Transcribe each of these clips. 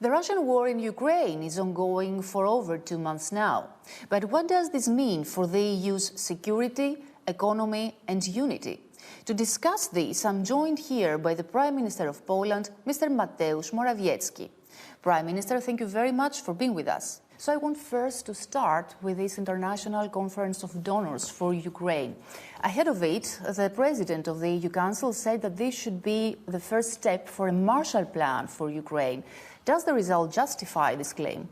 The Russian war in Ukraine is ongoing for over 2 months now. But what does this mean for the EU's security, economy and unity? To discuss this, I'm joined here by the Prime Minister of Poland, Mr. Mateusz Morawiecki. Prime Minister, thank you very much for being with us. So I want first to start with this International Conference of Donors for Ukraine. Ahead of it, the President of the EU Council said that this should be the first step for a Marshall Plan for Ukraine. Does the result justify this claim?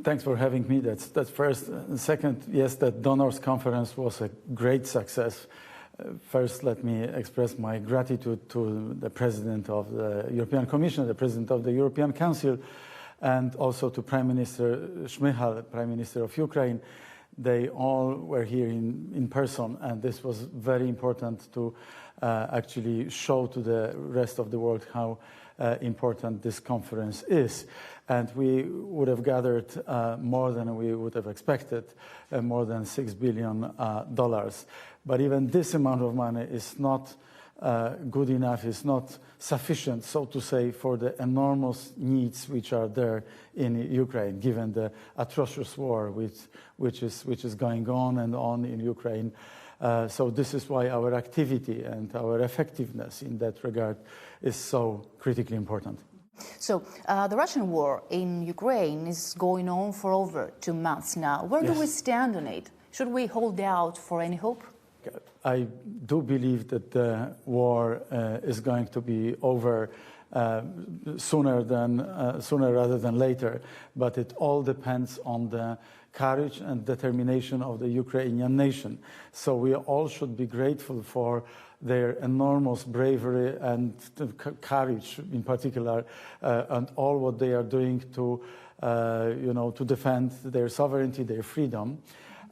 Thanks for having me. That's first. Second, yes, that Donors Conference was a great success. First, let me express my gratitude to the President of the European Commission, the President of the European Council, and also to Prime Minister Szmyhal, Prime Minister of Ukraine. They all were here in person, and this was very important to actually show to the rest of the world how important this conference is. And we would have gathered more than we would have expected, more than $6 billion. But even this amount of money is not good enough, is not sufficient, so to say, for the enormous needs which are there in Ukraine, given the atrocious war which is going on in Ukraine. So this is why our activity and our effectiveness in that regard is so critically important. So the Russian war in Ukraine is going on for over 2 months now. Where do we stand on it? Should we hold out for any hope? I do believe that the war is going to be over sooner rather than later, but it all depends on the courage and determination of the Ukrainian nation. So we all should be grateful for their enormous bravery and courage, in particular, and all what they are doing to defend their sovereignty, their freedom.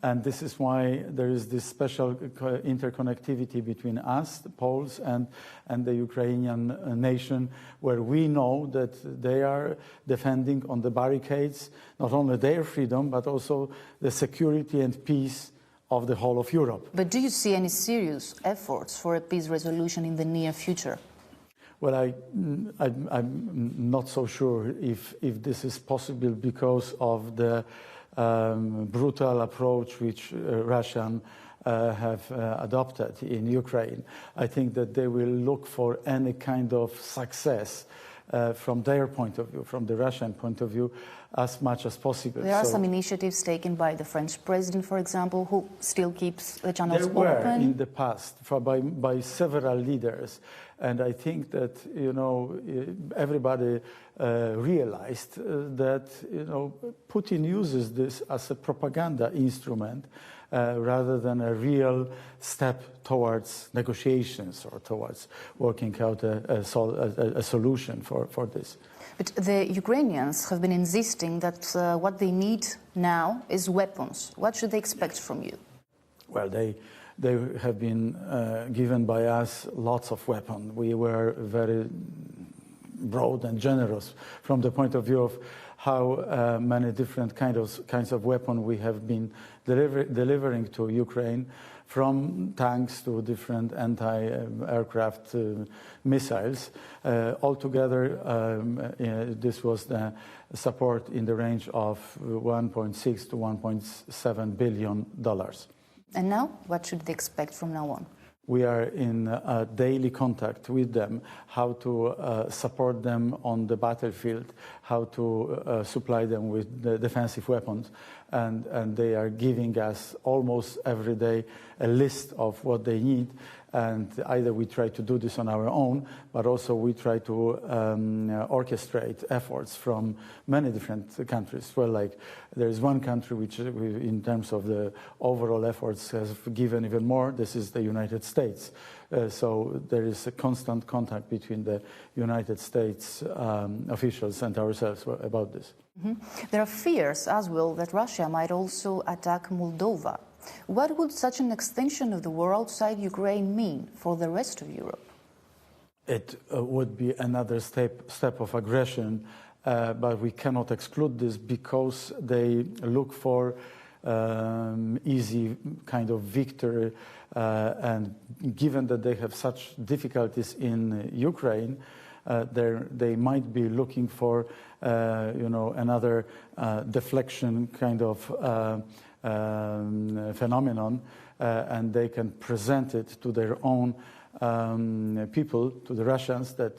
And this is why there is this special interconnectivity between us, the Poles, and the Ukrainian nation, where we know that they are defending on the barricades not only their freedom, but also the security and peace of the whole of Europe. But do you see any serious efforts for a peace resolution in the near future? Well, I'm not so sure if this is possible because of the brutal approach which Russians have adopted in Ukraine. I think that they will look for any kind of success from their point of view, from the Russian point of view, as much as possible. There are some initiatives taken by the French president, for example, who still keeps the channels open. There were in the past by several leaders, and I think that everybody realized that Putin uses this as a propaganda instrument rather than a real step towards negotiations or towards working out a solution for this. But the Ukrainians have been insisting that what they need now is weapons. What should they expect from you? Well, they have been given by us lots of weapons. We were very broad and generous from the point of view of how many different kinds of weapons we have been delivering to Ukraine, from tanks to different anti-aircraft missiles. Altogether, this was the support in the range of $1.6 to $1.7 billion. And now, what should they expect from now on? We are in daily contact with them, how to support them on the battlefield, how to supply them with the defensive weapons. And they are giving us almost every day a list of what they need. And either we try to do this on our own, but also we try to orchestrate efforts from many different countries. Well, like there is one country which, in terms of the overall efforts, has given even more. This is the United States. So there is a constant contact between the United States officials and ourselves about this. Mm-hmm. There are fears as well that Russia might also attack Moldova. What would such an extension of the war outside Ukraine mean for the rest of Europe? It would be another step of aggression, but we cannot exclude this because they look for easy kind of victory, and given that they have such difficulties in Ukraine, They might be looking for, another deflection kind of phenomenon, and they can present it to their own people, to the Russians, that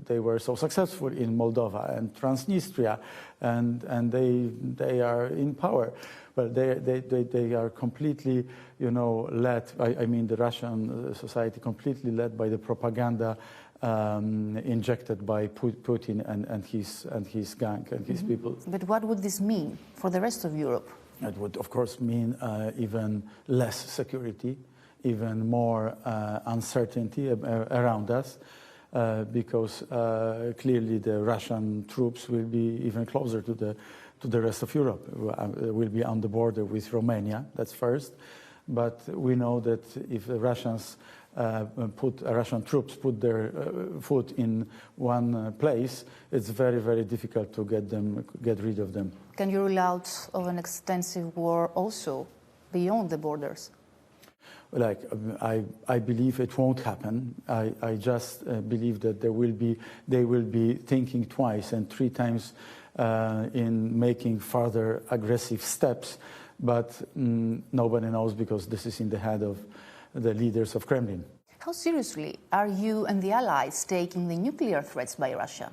they were so successful in Moldova and Transnistria, and they are in power. Well, they are completely, led. I mean, the Russian society completely led by the propaganda injected by Putin and his gang and his people. But what would this mean for the rest of Europe? It would, of course, mean even less security, even more uncertainty around us, because clearly the Russian troops will be even closer to the rest of Europe. Will be on the border with Romania. That's first, but we know that if the Russians Russian troops put their foot in one place, it's very, very difficult to get rid of them. Can you rule out of an extensive war also beyond the borders? Like, I believe it won't happen. I just believe that they will be thinking twice and three times in making further aggressive steps, but nobody knows, because this is in the head of the leaders of Kremlin. How seriously are you and the Allies taking the nuclear threats by Russia?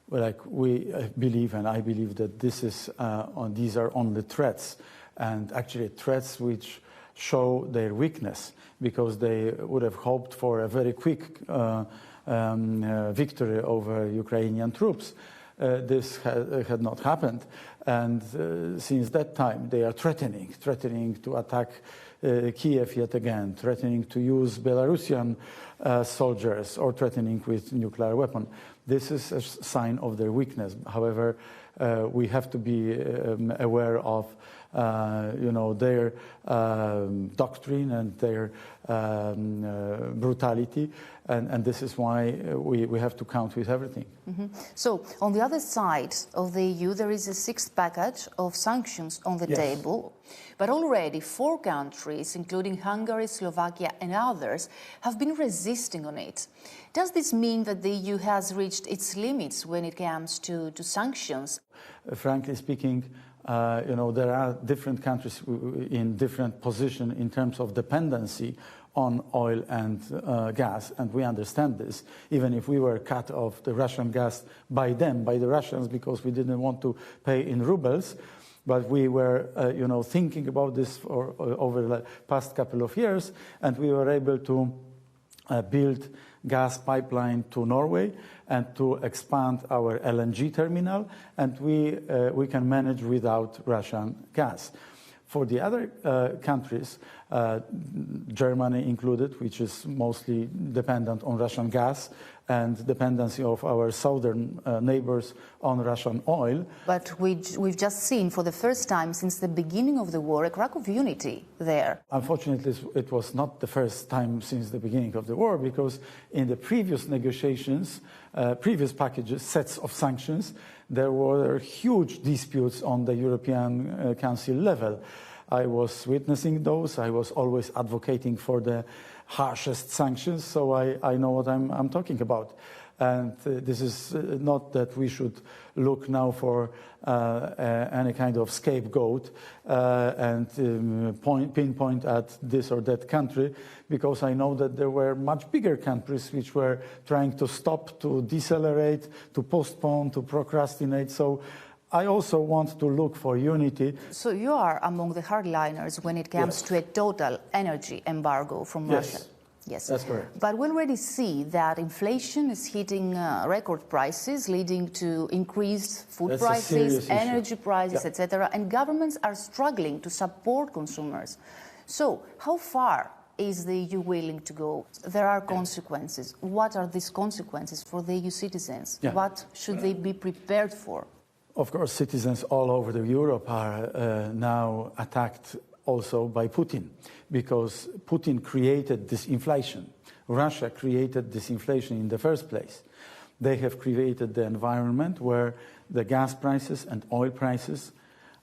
Well, like, we believe, and I believe, that these are only threats, and actually threats which show their weakness, because they would have hoped for a very quick victory over Ukrainian troops. This had not happened, and since that time they are threatening to attack Kiev yet again, threatening to use Belarusian soldiers, or threatening with nuclear weapon. This is a sign of their weakness. However, we have to be aware of their doctrine and their brutality, and this is why we have to count with everything. Mm-hmm. So, on the other side of the EU, there is a sixth package of sanctions on the table, but already 4 countries, including Hungary, Slovakia and others, have been resisting on it. Does this mean that the EU has reached its limits when it comes to sanctions? Frankly speaking, there are different countries in different positions in terms of dependency on oil and gas, and we understand this. Even if we were cut off the Russian gas by the Russians, because we didn't want to pay in rubles, but we were, thinking about this over the past couple of years, and we were able to build gas pipeline to Norway and to expand our LNG terminal, and we can manage without Russian gas. For the other countries, Germany included, which is mostly dependent on Russian gas, and dependency of our southern neighbors on Russian oil. But we've just seen, for the first time since the beginning of the war, a crack of unity there. Unfortunately, it was not the first time since the beginning of the war, because in the previous negotiations, previous packages, sets of sanctions, there were huge disputes on the European Council level. I was witnessing those. I was always advocating for the harshest sanctions, so I know what I'm talking about. And this is not that we should look now for any kind of scapegoat and pinpoint at this or that country, because I know that there were much bigger countries which were trying to stop, to decelerate, to postpone, to procrastinate. So I also want to look for unity. So you are among the hardliners when it comes to a total energy embargo from Russia. Yes, that's correct. But we already see that inflation is hitting record prices, leading to increased food prices, energy prices, etc. And governments are struggling to support consumers. So how far is the EU willing to go? There are consequences. What are these consequences for the EU citizens? What should they be prepared for? Of course, citizens all over Europe are now attacked also by Putin, because Putin created this inflation. Russia created this inflation in the first place. They have created the environment where the gas prices and oil prices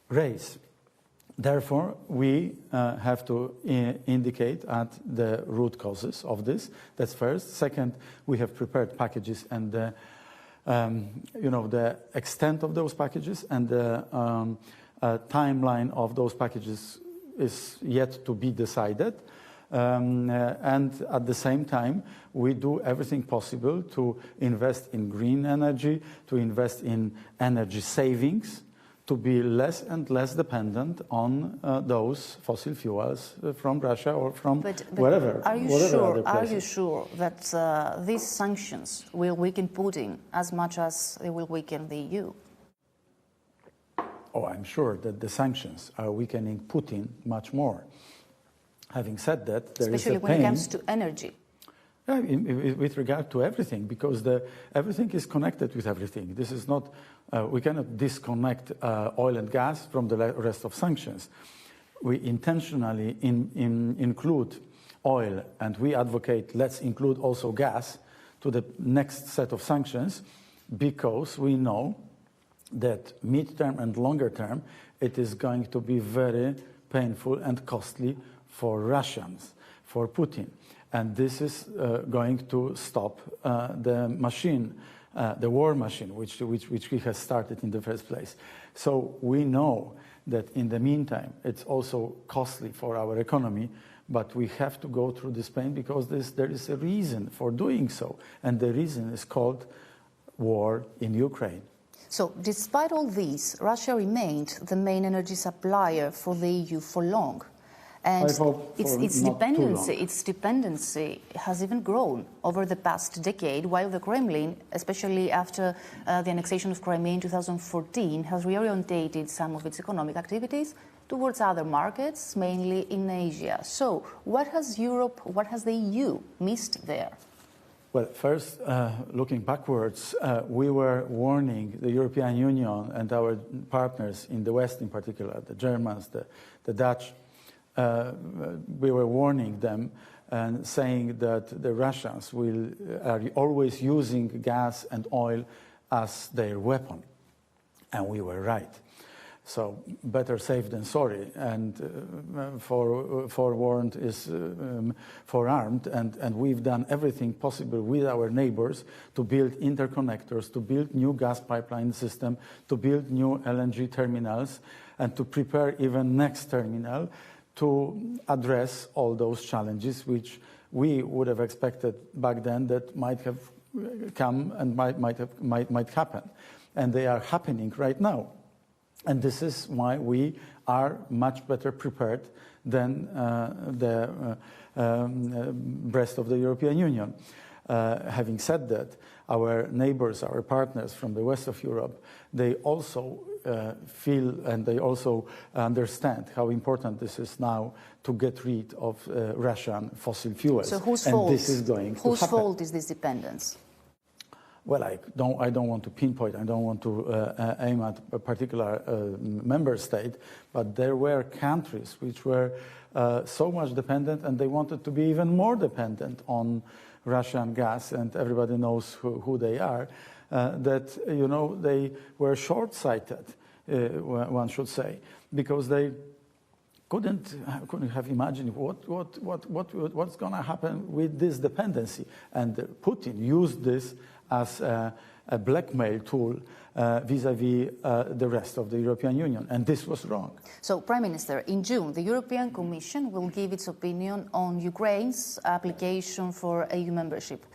raise. Therefore, we have to indicate at the root causes of this. That's first. Second, we have prepared packages, and the extent of those packages and the timeline of those packages is yet to be decided. And at the same time, we do everything possible to invest in green energy, to invest in energy savings, to be less and less dependent on those fossil fuels from Russia or from wherever. Are you sure that these sanctions will weaken Putin as much as they will weaken the EU? Oh, I'm sure that the sanctions are weakening Putin much more. Having said that, there is a pain. Especially when it comes to energy. Yeah, with regard to everything, because everything is connected with everything. This is not, we cannot disconnect oil and gas from the rest of sanctions. We intentionally include oil, and we advocate let's include also gas to the next set of sanctions, because we know that mid-term and longer term it is going to be very painful and costly for Russians, for Putin. And this is going to stop the machine, the war machine, which he has started in the first place. So we know that in the meantime, it's also costly for our economy, but we have to go through this pain because there is a reason for doing so. And the reason is called war in Ukraine. So despite all this, Russia remained the main energy supplier for the EU for long. And its dependency has even grown over the past decade, while the Kremlin, especially after the annexation of Crimea in 2014, has reorientated some of its economic activities towards other markets, mainly in Asia. So what has Europe, what has the EU missed there? Well, first, looking backwards, we were warning the European Union and our partners in the West in particular, the Germans, the Dutch, we were warning them and saying that the Russians are always using gas and oil as their weapon. And we were right. So better safe than sorry. And forewarned is forearmed. And we've done everything possible with our neighbors to build interconnectors, to build new gas pipeline system, to build new LNG terminals, and to prepare even next terminal to address all those challenges which we would have expected back then that might have come and might happen. And they are happening right now. And this is why we are much better prepared than the rest of the European Union. Having said that, our neighbors, our partners from the west of Europe, they also feel and they also understand how important this is now to get rid of Russian fossil fuels. So whose fault is this dependence? Well, I don't want to pinpoint, I don't want to aim at a particular member state, but there were countries which were so much dependent, and they wanted to be even more dependent on Russian gas, and everybody knows who they are, that, you know, they were short-sighted, one should say, because they couldn't have imagined what's going to happen with this dependency. And Putin used this as a blackmail tool vis-à-vis the rest of the European Union, and this was wrong. So, Prime Minister, in June, the European Commission will give its opinion on Ukraine's application for EU membership.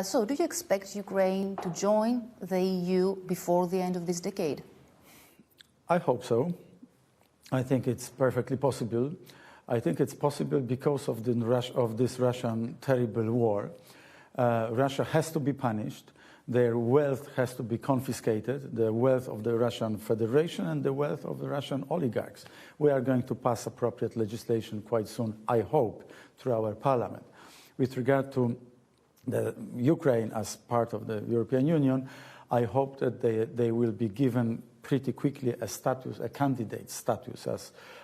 So, do you expect Ukraine to join the EU before the end of this decade? I hope so. I think it's perfectly possible. I think it's possible because of this Russian terrible war. Russia has to be punished. Their wealth has to be confiscated, the wealth of the Russian Federation and the wealth of the Russian oligarchs. We are going to pass appropriate legislation quite soon, I hope, through our parliament. With regard to the Ukraine as part of the European Union, I hope that they will be given pretty quickly a status, a candidate status,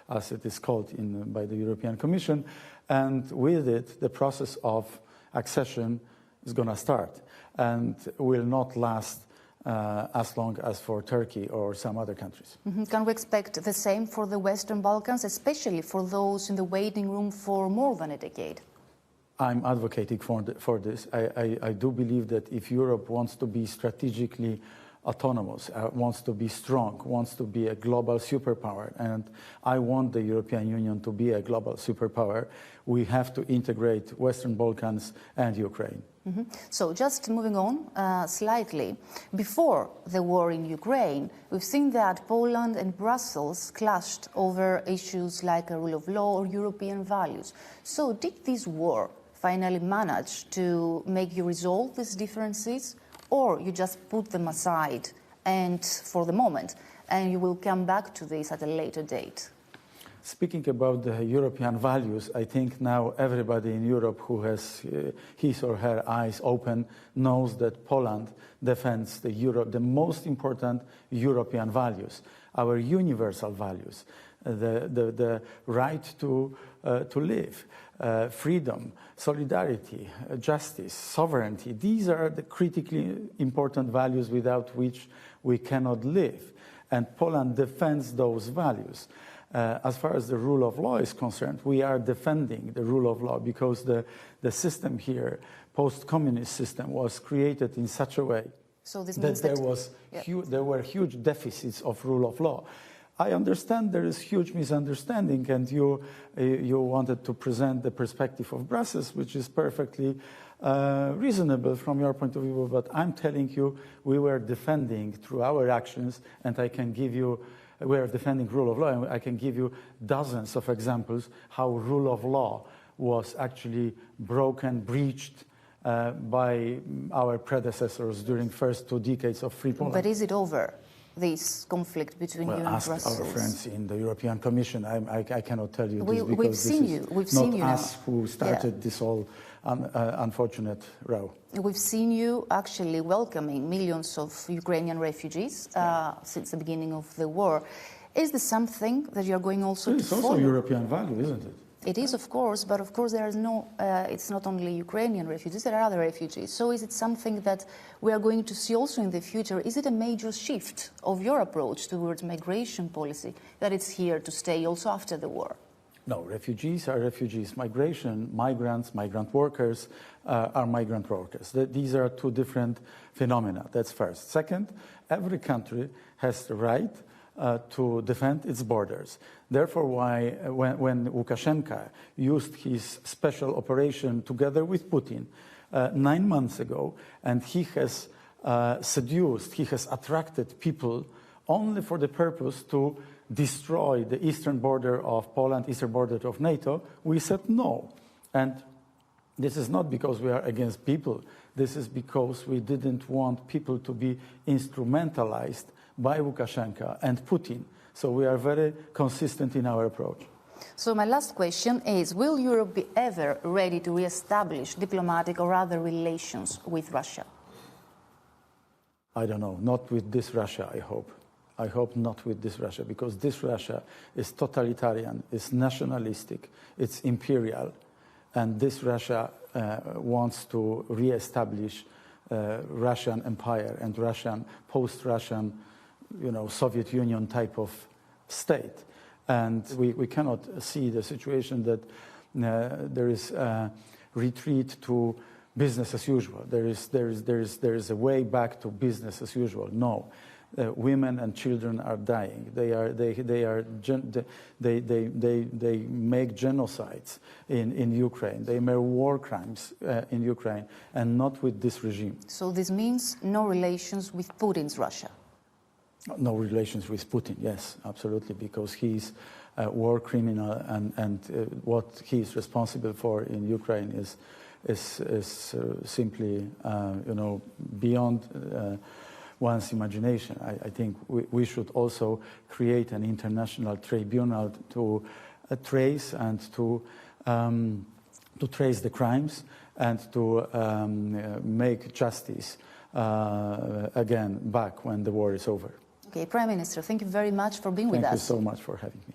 as it is called by the European Commission, and with it, the process of accession is going to start and will not last as long as for Turkey or some other countries. Can we expect the same for the Western Balkans, especially for those in the waiting room for more than a decade? I'm advocating for this. I do believe that if Europe wants to be strategically autonomous, wants to be strong, wants to be a global superpower, and I want the European Union to be a global superpower, we have to integrate Western Balkans and Ukraine. So just moving on slightly, before the war in Ukraine, we've seen that Poland and Brussels clashed over issues like a rule of law or European values. So did this war finally manage to make you resolve these differences, or you just put them aside and for the moment, and you will come back to this at a later date? Speaking about the European values, I think now everybody in Europe who has his or her eyes open knows that Poland defends the most important European values, our universal values, the right to live, freedom, solidarity, justice, sovereignty. These are the critically important values without which we cannot live. And Poland defends those values. As far as the rule of law is concerned, we are defending the rule of law because the system here, post-communist system, was created in such a way there were huge deficits of rule of law. I understand there is huge misunderstanding, and you wanted to present the perspective of Brussels, which is perfectly reasonable from your point of view, but I'm telling you, we were defending through our actions, and I can give you we are defending rule of law, and I can give you dozens of examples how rule of law was actually broken, breached by our predecessors during first 2 decades of free Poland. But is it over, this conflict between you and Brussels? Ask our friends in the European Commission. I cannot tell you this because we've seen you. We've not seen you us now. who started this whole unfortunate row. We've seen you actually welcoming millions of Ukrainian refugees since the beginning of the war. Is this something that you're going also to follow? It's also a European value, isn't it? It is, of course, but of course there is it's not only Ukrainian refugees, there are other refugees. So is it something that we are going to see also in the future? Is it a major shift of your approach towards migration policy, that it's here to stay also after the war? No, refugees are refugees. Migrants, migrant workers are migrant workers. These are 2 different phenomena. That's first. Second, every country has the right to defend its borders. Therefore, when Lukashenko used his special operation together with Putin 9 months ago, and he has seduced, he has attracted people only for the purpose to destroy the eastern border of Poland, eastern border of NATO, we said no. And this is not because we are against people. This is because we didn't want people to be instrumentalized by Lukashenko and Putin. So we are very consistent in our approach. So my last question is, will Europe be ever ready to re-establish diplomatic or other relations with Russia? I don't know. Not with this Russia, I hope. I hope not with this Russia, because this Russia is totalitarian, it's nationalistic, it's imperial, and this Russia wants to re-establish Russian empire and Russian, post-Russian, Soviet Union type of state. And we cannot see the situation that there is a retreat to business as usual. There is a way back to business as usual. No. Women and children are dying. They make genocides in Ukraine. They make war crimes in Ukraine, and not with this regime. So this means no relations with Putin's Russia? No relations with Putin. Yes, absolutely, because he's a war criminal, and what he is responsible for in Ukraine is simply beyond one's imagination. I think we should also create an international tribunal to trace and to trace the crimes and to make justice again back when the war is over. Okay, Prime Minister, thank you very much for being with us. Thank you so much for having me.